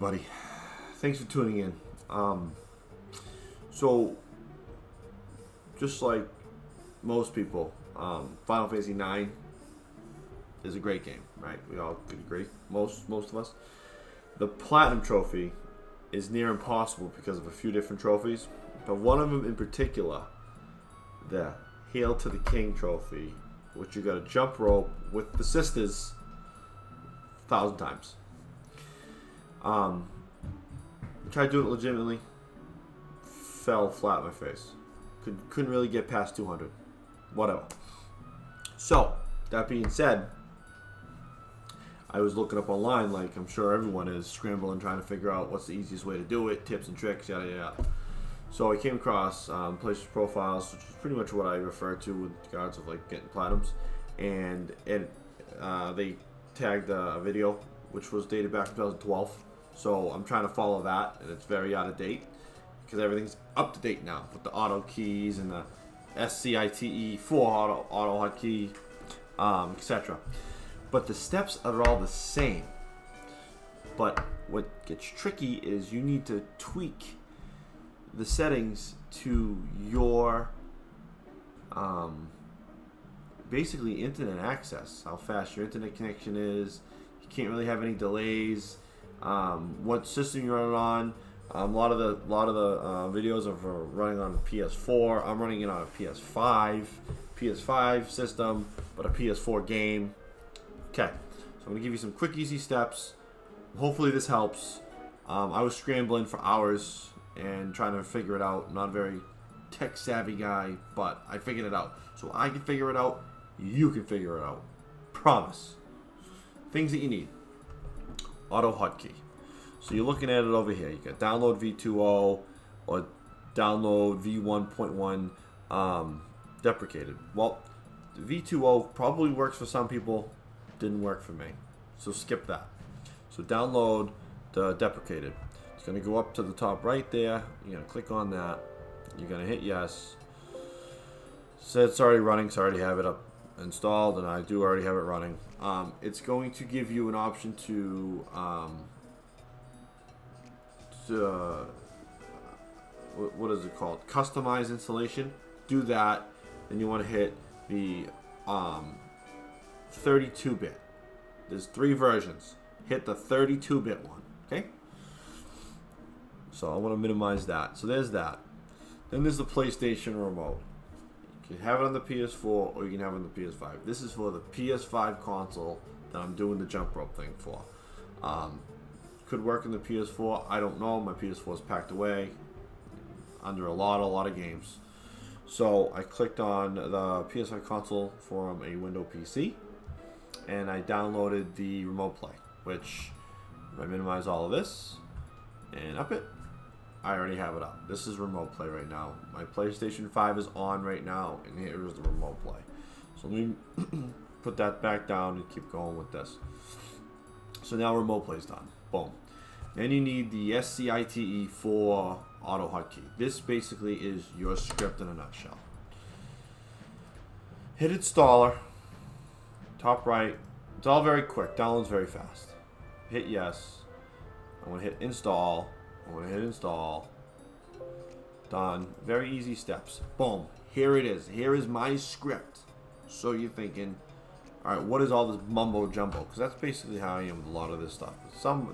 Buddy, thanks for tuning in. Um, so, just like most people, Final Fantasy IX is a great game, right? We all could agree. Most of us. The Platinum Trophy is near impossible because of a few different trophies, but one of them in particular, the Hail to the King Trophy, which you got to jump rope with the sisters 1,000 times. Um, Tried doing it legitimately, fell flat on my face. Couldn't really get past 200. Whatever. So, that being said, I was looking up online, like I'm sure everyone is, scrambling, trying to figure out what's the easiest way to do it, tips and tricks, yada yada. So I came across Places Profiles, which is pretty much what I refer to with regards of like getting platinums, and they tagged a video which was dated back in 2012. So I'm trying to follow that, and it's very out of date because everything's up to date now with the auto keys and the SCITE4 auto hotkey, etc. But the steps are all the same. But what gets tricky is you need to tweak the settings to your basically internet access, how fast your internet connection is. You can't really have any delays. What system you're running on. A lot of the videos are running on PS4. I'm running it on a PS5 system, but a PS4 game. Okay, so I'm gonna give you some quick, easy steps. Hopefully this helps. I was scrambling for hours and trying to figure it out. Not a very tech savvy guy, but I figured it out. So I can figure it out. You can figure it out. Promise. Things that you need. Auto hotkey. So you're looking at it over here. You got download v2.0 or download v1.1 deprecated. Well, v2.0 probably works for some people. Didn't work for me. So skip that. So download the deprecated. It's going to go up to the top right there. You're going to click on that. You're going to hit yes. Said it's already running, so I already have it up installed, and I do already have it running. It's going to give you an option to what is it called? Customize installation. Do that. Then you want to hit the 32-bit. There's 3 versions. Hit the 32-bit one. Okay. So I want to minimize that. So there's that. Then there's the PlayStation remote. You can have it on the PS4 or you can have it on the PS5. This is for the PS5 console that I'm doing the jump rope thing for. Could work in the PS4. I don't know. My PS4 is packed away under a lot of games. So I clicked on the PS5 console from a Windows PC, and I downloaded the remote play. Which, if I minimize all of this and up it, I already have it up. This is remote play right now. My PlayStation 5 is on right now, and here is the remote play. So let me put that back down and keep going with this. So now remote play is done. Boom. Then you need the SCITE4 auto hotkey. This basically is your script in a nutshell. Hit installer. Top right. It's all very quick. Downloads very fast. Hit yes. I'm going to hit install. I'm going to hit install. Done. Very easy steps. Boom. Here it is. Here is my script. So you're thinking, all right, what is all this mumbo jumbo? Because that's basically how I am with a lot of this stuff.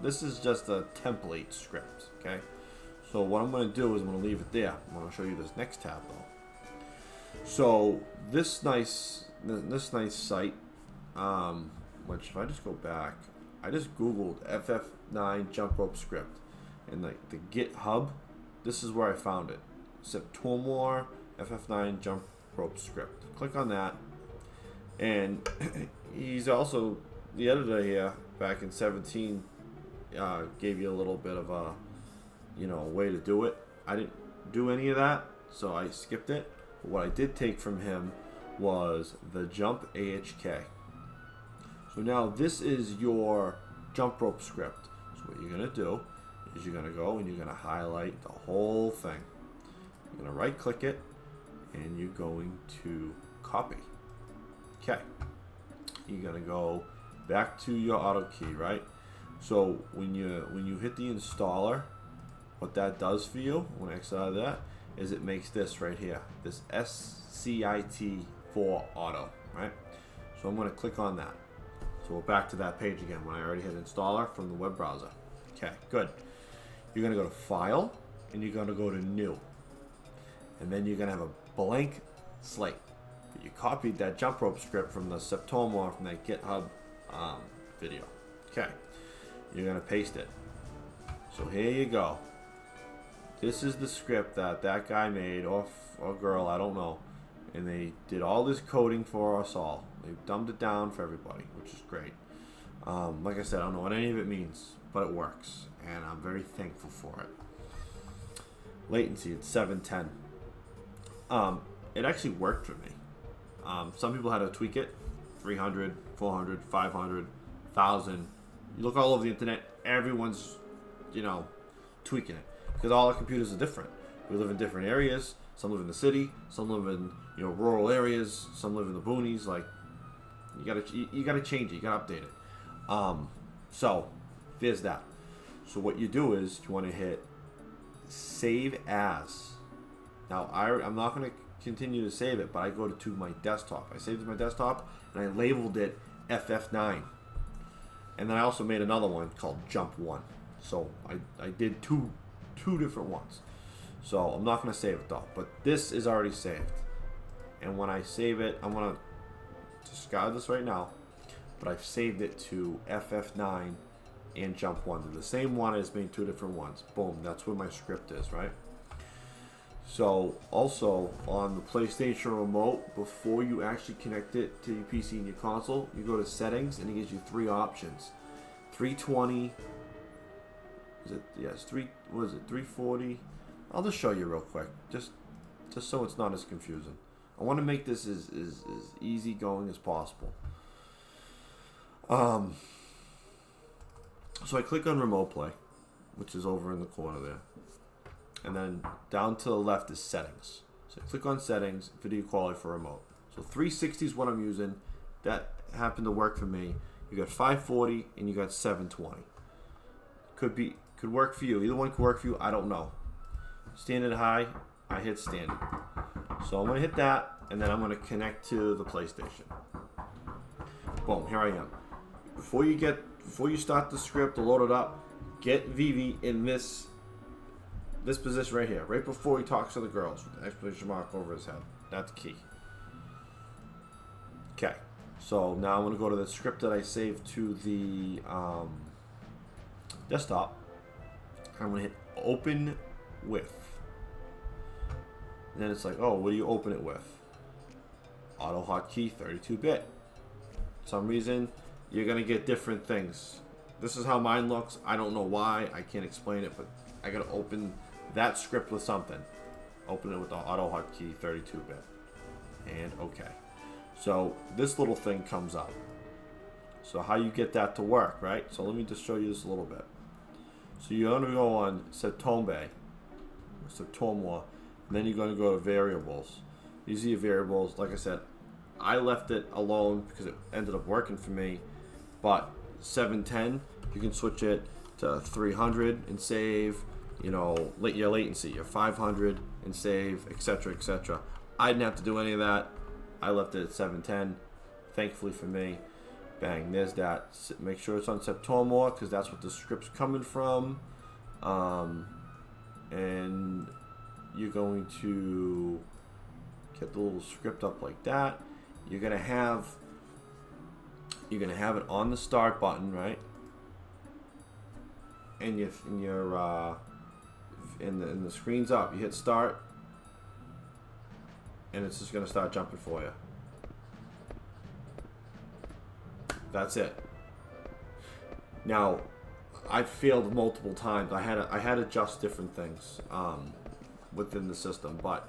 This is just a template script, okay? So what I'm going to do is I'm going to leave it there. I'm going to show you this next tab though. So this nice site, which if I just go back, I just Googled FF9 jump rope script, and like the GitHub, this is where I found it. Septomor FF9 jump rope script. Click on that. And he's also the editor here back in 17. Gave you a little bit of a way to do it. I didn't do any of that, so I skipped it. But what I did take from him was the jump AHK. So now this is your jump rope script. So what you're gonna do is you're gonna go and you're gonna highlight the whole thing. You're gonna right click it and you're going to copy. Okay. You're gonna go back to your auto key, right? So when you hit the installer, what that does for you, when I exit out of that, is it makes this right here, this SCIT4 auto, right? So I'm going to click on that. So we're back to that page again when I already hit installer from the web browser. Okay, good. You're going to go to File, and you're going to go to New. And then you're going to have a blank slate. You copied that jump rope script from the Septoma from that GitHub video. Okay, you're going to paste it. So here you go. This is the script that guy made, or girl, I don't know. And they did all this coding for us all. They dumbed it down for everybody, which is great. Like I said, I don't know what any of it means, but it works. And I'm very thankful for it. Latency, it's 710. It actually worked for me. Some people had to tweak it. 300, 400, 500, 1,000. You look all over the internet, everyone's, tweaking it. Because all our computers are different. We live in different areas. Some live in the city. Some live in rural areas. Some live in the boonies. Like you gotta change it. You gotta update it. So there's that. So what you do is you want to hit Save As. Now I'm not gonna continue to save it, but I go to my desktop. I saved it to my desktop and I labeled it FF9. And then I also made another one called Jump 1. So I did two different ones. So I'm not going to save it though. But this is already saved. And when I save it, I'm going to discard this right now. But I've saved it to FF9 and Jump 1. They're the same one, as made two different ones. Boom, that's where my script is, right? So also on the PlayStation Remote, before you actually connect it to your PC and your console, you go to Settings and it gives you three options. 320. What is it? 340. I'll just show you real quick, just so it's not as confusing. I want to make this as easy going as possible. So I click on Remote Play, which is over in the corner there. And then down to the left is Settings. So I click on Settings, Video Quality for Remote. So 360 is what I'm using. That happened to work for me. You got 540 and you got 720. Could work for you. Either one could work for you. I don't know. Standard high, I hit standard. So I'm going to hit that, and then I'm going to connect to the PlayStation. Boom, here I am. Before you start the script to load it up, get Vivi in this position right here, right before he talks to the girls with the exclamation mark over his head. That's key. Okay, so now I'm going to go to the script that I saved to the desktop. I'm going to hit Open With. And then it's like, oh, what do you open it with? AutoHotkey 32-bit. For some reason, you're going to get different things. This is how mine looks. I don't know why. I can't explain it, but I got to open that script with something. Open it with the AutoHotkey 32-bit. And okay. So this little thing comes up. So how you get that to work, right? So let me just show you this a little bit. So you're going to go on Septoma, and then you're going to go to variables. These are your variables. Like I said, I left it alone because it ended up working for me. But 710, you can switch it to 300 and save, your latency, your 500 and save, etc., etc. I didn't have to do any of that. I left it at 710. Thankfully for me. Bang, there's that. Make sure it's on Septoma because that's what the script's coming from. And you're going to get the little script up like that. You're gonna have it on the start button, right? And in the screen's up. You hit start, and it's just gonna start jumping for you. That's it. Now, I've failed multiple times. I had to adjust different things within the system, but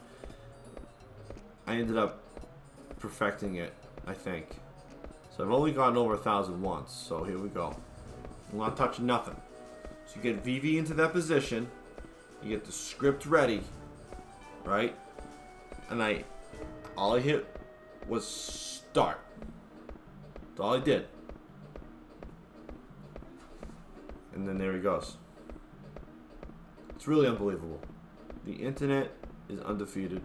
I ended up perfecting it, I think. So I've only gotten over 1,000 once. So here we go. I'm not touching nothing. So you get Vivi into that position. You get the script ready, right? And all I hit was start. That's all I did. and then there he goes. It's really unbelievable. The internet is undefeated.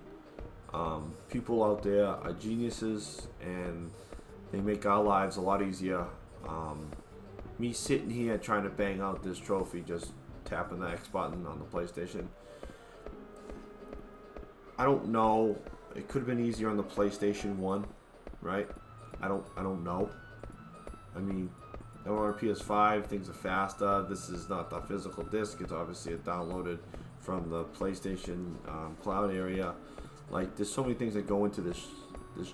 People out there are geniuses, and they make our lives a lot easier. Me sitting here trying to bang out this trophy, just tapping the X button on the PlayStation. I don't know. It could have been easier on the PlayStation 1, right? I don't know. I mean, on PS5, things are faster. This is not the physical disc. It's obviously downloaded from the PlayStation cloud area. Like, there's so many things that go into this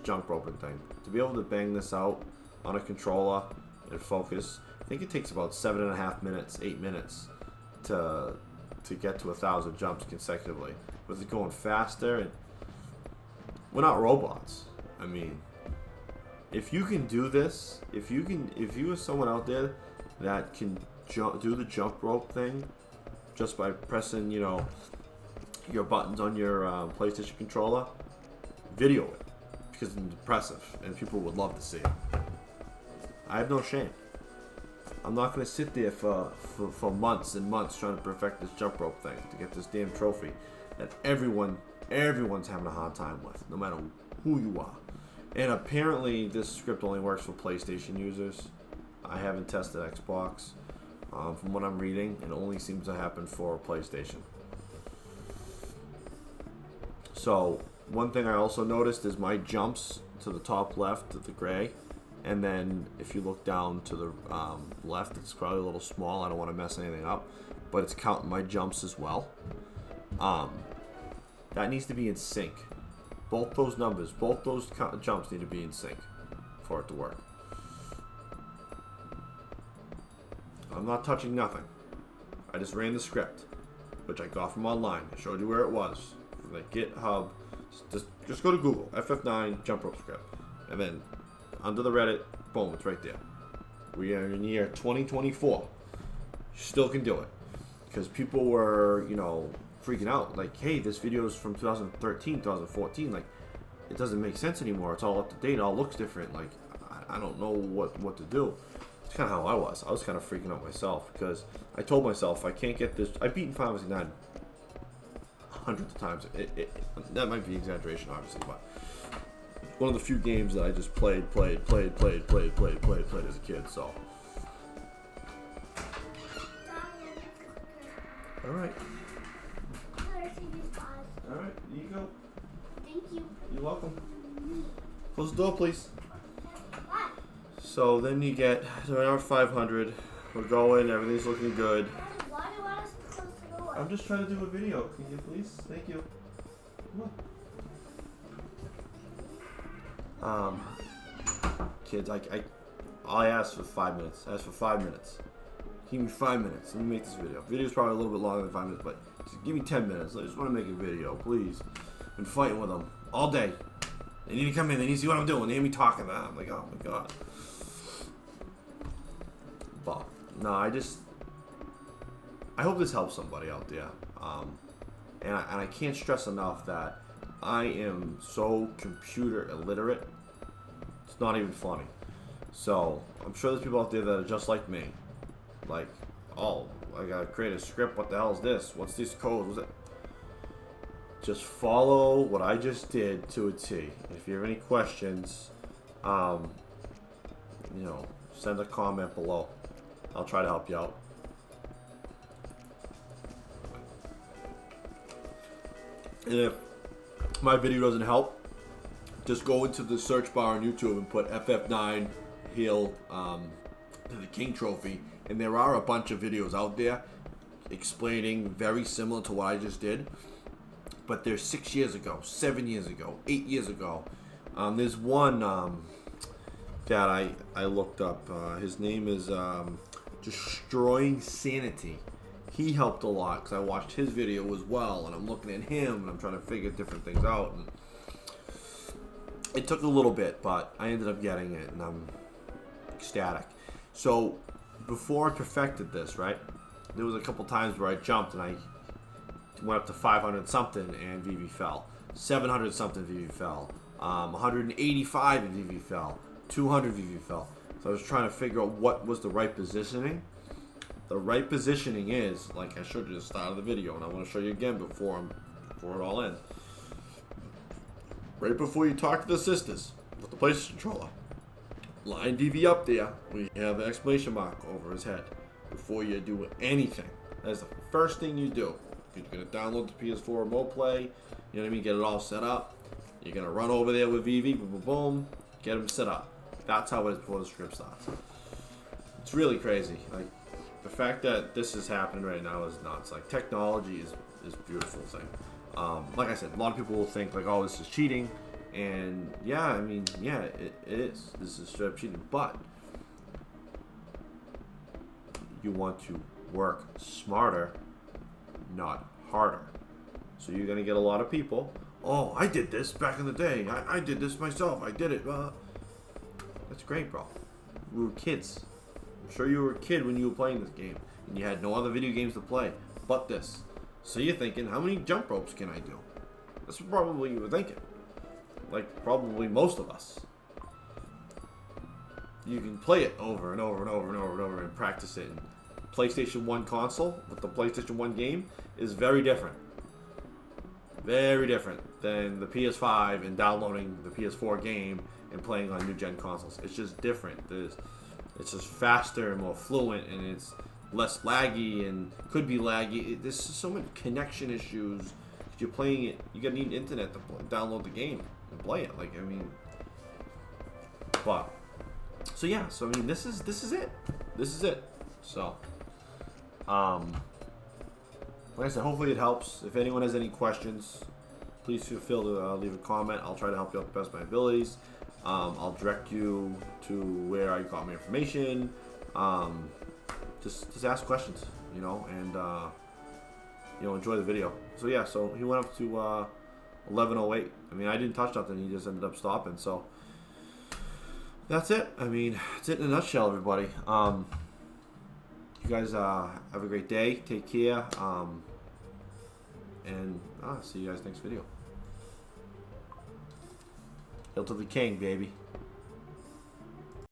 jump roping thing. To be able to bang this out on a controller and focus, I think it takes about 7.5 minutes, 8 minutes to get to 1,000 jumps consecutively. With it going faster, and we're not robots. I mean, if you can do this, if you are someone out there that can do the jump rope thing just by pressing, your buttons on your PlayStation controller, video it, because it's impressive and people would love to see it. I have no shame. I'm not going to sit there for months and months trying to perfect this jump rope thing to get this damn trophy that everyone's having a hard time with, no matter who you are. And apparently this script only works for PlayStation users. I haven't tested Xbox. From what I'm reading, it only seems to happen for PlayStation. So one thing I also noticed is my jumps to the top left of the gray, and then if you look down to the left, it's probably a little small. I don't want to mess anything up, but it's counting my jumps as well. That needs to be in sync. Both those numbers, both those jumps need to be in sync for it to work. I'm not touching nothing. I just ran the script, which I got from online. I showed you where it was. From the GitHub. Just go to Google, FF9 jump rope script. And then under the Reddit, boom, it's right there. We are in the year 2024. You still can do it. Because people were, freaking out. Like, hey, this video is from 2013, 2014. Like, it doesn't make sense anymore. It's all up to date. It all looks different. Like, I don't know what to do. It's kind of how I was. I was kind of freaking out myself because I told myself I can't get this. I've beaten Final Fantasy 9 hundreds of times. That might be exaggeration, obviously, but one of the few games that I just played as a kid. So, all right. All right, here you go. Thank you. You're welcome. Close the door, please. What? So then you get around 500. We're going. Everything's looking good. Why do you want us to close the door? I'm just trying to do a video. Can you please? Thank you. Come on. Kids, I asked for 5 minutes. I asked for 5 minutes. Give me 5 minutes. Let me make this video. Video's probably a little bit longer than 5 minutes, but just give me 10 minutes. I just want to make a video, please. Been fighting with them all day. They need to come in. They need to see what I'm doing. They hear me talking. I'm like, oh my god. But no, I hope this helps somebody out there. And I can't stress enough that I am so computer illiterate. It's not even funny. So I'm sure there's people out there that are just like me. Like, oh, I gotta create a script. What the hell is this? What's this code? What's it? Just follow what I just did to a T. If you have any questions, send a comment below. I'll try to help you out. And if my video doesn't help, just go into the search bar on YouTube and put FF9 Hail to the King Trophy. And there are a bunch of videos out there explaining very similar to what I just did. But they're 6 years ago, 7 years ago, 8 years ago. There's one that I looked up. His name is Destroying Sanity. He helped a lot because I watched his video as well, and I'm looking at him and I'm trying to figure different things out. And it took a little bit, but I ended up getting it, and I'm ecstatic. So before I perfected this, right, there was a couple times where I jumped and I went up to 500 something and VV fell. 700 something VV fell. 185 and VV fell. 200 VV fell. So I was trying to figure out what was the right positioning. The right positioning is, like I showed you at the start of the video, and I want to show you again before it all ends. Right before you talk to the sisters with the PlayStation controller, line DV up there. We have an exclamation mark over his head before you do anything. That's the first thing you do. You're gonna download the PS4 remote play. You know what I mean? Get it all set up. You're gonna run over there with VV, boom, boom, boom, get him set up. That's how it is before the script starts. It's really crazy. Like the fact that this is happening right now is nuts. Like technology is a beautiful thing. Like I said, a lot of people will think like, oh, this is cheating, and yeah, I mean, yeah, it is. This is straight up cheating, but you want to work smarter, not harder. So you're gonna get a lot of people. Oh, I did this back in the day. I did this myself. I did it. That's great, bro. We were kids. I'm sure you were a kid when you were playing this game, and you had no other video games to play but this. So you're thinking, how many jump ropes can I do? That's probably you were thinking. Like probably most of us. You can play it over and over and over and over and over and practice it. And PlayStation 1 console with the PlayStation 1 game is very different. Very different than the PS5 and downloading the PS4 game and playing on new gen consoles. It's just different. It's just faster and more fluent, and it's less laggy and could be laggy. There's so many connection issues. If you're playing it, you're gonna need internet to download the game and play it. Like I mean, but so yeah. So I mean, this is it. This is it. So, like I said, hopefully it helps. If anyone has any questions, please feel free to leave a comment. I'll try to help you out the best of my abilities. I'll direct you to where I got my information. Just ask questions, you know, and enjoy the video. So yeah, so he went up to 11:08. I mean, I didn't touch nothing. He just ended up stopping. So that's it. I mean, it's it in a nutshell, everybody. You guys have a great day. Take care. And see you guys next video. Hail to the king, baby.